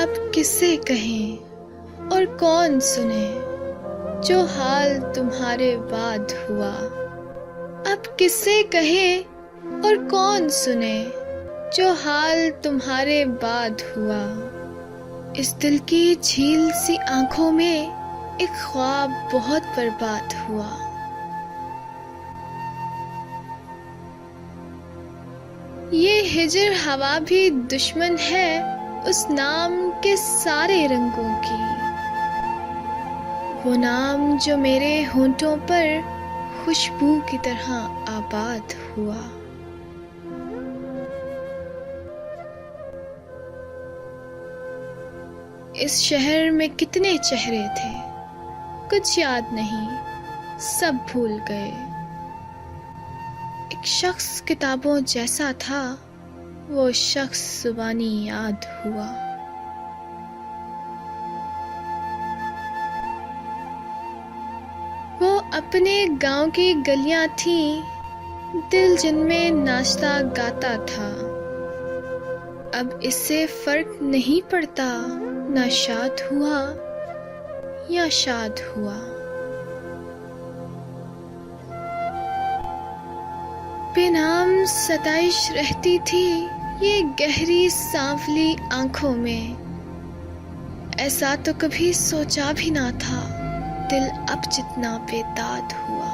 अब किसे कहें और कौन सुने जो हाल तुम्हारे बाद हुआ। अब किसे कहें और कौन सुने जो हाल तुम्हारे बाद हुआ। इस दिल की झील सी आंखों में एक ख्वाब बहुत बर्बाद हुआ। ये हिजर हवा भी दुश्मन है उस नाम के सारे रंगों की। वो नाम जो मेरे होंठों पर खुशबू की तरह आबाद हुआ। इस शहर में कितने चेहरे थे, कुछ याद नहीं, सब भूल गए। एक शख्स किताबों जैसा था, वो शख्स जुबानी याद हुआ। वो अपने गांव की गलियां थीं, दिल जिनमें नाचता गाता था। अब इससे फर्क नहीं पड़ता, ना शाद हुआ या शाद हुआ। बेनाम सताइश रहती थी ये गहरी सांवली आंखों में। ऐसा तो कभी सोचा भी ना था, दिल अब जितना बेदाद हुआ।